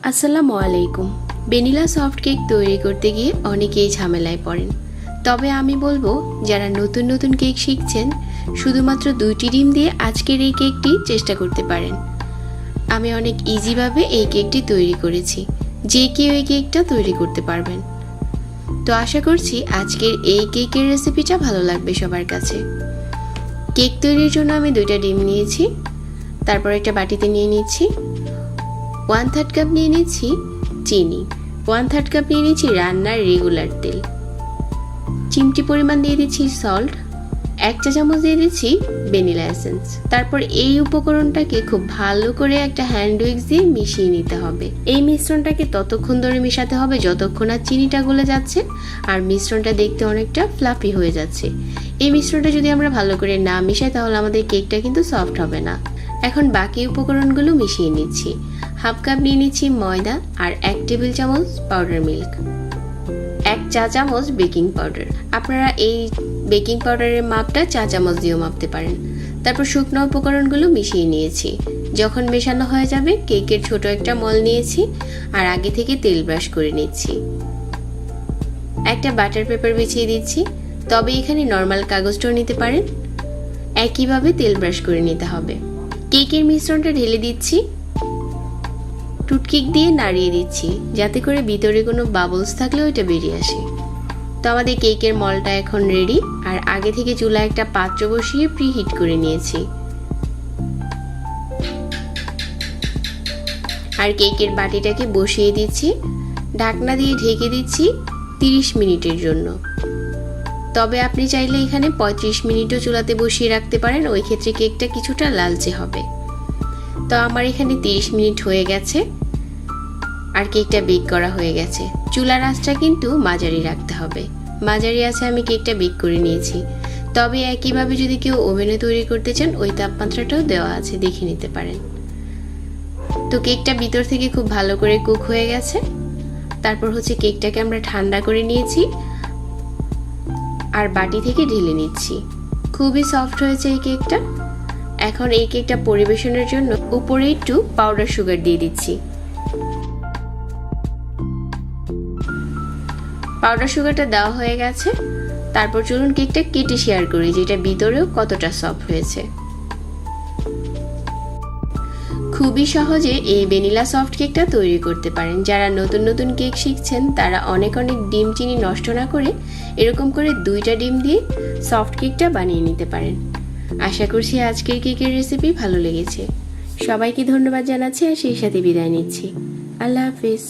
আসসালামু আলাইকুম। Vanilla soft cake তৈরি করতে গিয়ে অনেকেই ঝামেলায় পড়েন, তবে আমি বলবো যারা নতুন নতুন কেক শিখছেন শুধুমাত্র 2টি ডিম দিয়ে আজকের এই কেকটি চেষ্টা করতে পারেন। আমি অনেক ইজিভাবে এই কেকটি তৈরি করেছি, যে কেউ এই কেকটা তৈরি করতে পারবেন। তো আশা করছি আজকের এই কেকের রেসিপিটা ভালো লাগবে সবার কাছে। কেক তৈরির জন্য আমি 2টা ডিম নিয়েছি, তারপর একটা বাটিতে নিয়ে নিচ্ছি 1/3 কাপ নিয়ে নিচ্ছি চিনি, 1/3 কাপ নিয়ে নিচ্ছি রান্নার রেগুলার তেল, চিমটি পরিমাণ দিয়ে দিচ্ছি সল্ট, 1 চা চামচ দিয়ে দিচ্ছি ভ্যানিলা এসেন্স। তারপর এই উপকরণটাকে খুব ভালো করে একটা হ্যান্ড উইক্স দিয়ে মিশিয়ে নিতে হবে। এই মিশ্রণটাকে ততক্ষণ ধরে মেশাতে হবে যতক্ষণ না চিনিটা গলে যাচ্ছে আর মিশ্রণটা দেখতে অনেকটা ফ্লাফি হয়ে যাচ্ছে। এই মিশ্রণটা যদি আমরা ভালো করে না মিশাই তাহলে আমাদের কেকটা কিন্তু সফট হবে না। এখন বাকি উপকরণগুলো মিশিয়ে নিচ্ছি। 1/2 কাপ নিয়ে নিচ্ছি ময়দা আর 1 টেবিল চামচ পাউডার মিল্ক, 1 চা চামচ বেকিং পাউডার। আপনারা এই বেকিং পাউডারের মাপটা চা চামচ দিয়েও মাপতে পারেন। তারপর শুকনো উপকরণগুলো মিশিয়ে নিয়েছি। যখন মেশানো হয়ে যাবে কেকের ছোট একটা মল নিয়েছি আর আগে থেকে তেল ব্রাশ করে নিচ্ছি। একটা বাটার পেপার বিছিয়ে দিচ্ছি, তবে এখানে নর্মাল কাগজটাও নিতে পারেন। একইভাবে তেল ব্রাশ করে নিতে হবে। কেকের মিশ্রণটা ঢেলে দিচ্ছি, টুথপিক দিয়ে নাড়িয়ে দিচ্ছি যাতে করে ভিতরে কোনো বাবলস থাকলে ওইটা বেরিয়ে আসে। তো আমাদের কেকের মলটা এখন রেডি। আর আগে থেকে চুলায় একটা পাত্র বসিয়ে প্রিহিট করে নিয়েছি। আর কেকের বাটিটাকে বসিয়ে দিচ্ছি, ঢাকনা দিয়ে ঢেকে দিচ্ছি 30 মিনিটের জন্য। তবে আপনি চাইলে এখানে 35 মিনিটও চুলাতে বসিয়ে রাখতে পারেন, ওই ক্ষেত্রে কেকটা কিছুটা লালচে হবে। তো আমার এখানে 30 মিনিট হয়ে গেছে আর কেকটা বেক করা হয়ে গেছে। চুলার আঁচটা কিন্তু মাঝারি রাখতে হবে। মাঝারি আঁচে আমি কেকটা বেক করে নিয়েছি। তবে একইভাবে যদি কেউ ওভেনে তৈরি করতে চান ওই তাপমাত্রাটাও দেওয়া আছে, দেখে নিতে পারেন। তো কেকটা ভিতর থেকে খুব ভালো করে কুক হয়ে গেছে। তারপর কেকটাকে আমরা ঠান্ডা করে নিয়েছি আর বাটি থেকে ঢেলে নিচ্ছি। খুবই সফট হয়েছে এই কেকটা। এখন এই কেকটা পরিবেশনের জন্য উপরে একটু পাউডার সুগার দিয়ে দিচ্ছি। পাউডার সুগারটা দেওয়া হয়ে গেছে। তারপর চলুন কেকটা কেটে শেয়ার করি যেটা ভিতরেও কতটা সফট হয়েছে। খুবই সহজে এই ভ্যানিলা সফট কেকটা তৈরি করতে পারেন। যারা নতুন নতুন কেক শিখছেন তারা অনেক ডিম চিনি নষ্ট না করে এরকম করে 2টা ডিম দিয়ে সফট কেকটা বানিয়ে নিতে পারেন। আশা করছি আজকের কেকের রেসিপি ভালো লেগেছে। সবাইকে ধন্যবাদ জানাচ্ছি আর সেই সাথে বিদায় নিচ্ছি। আল্লাহ হাফেজ।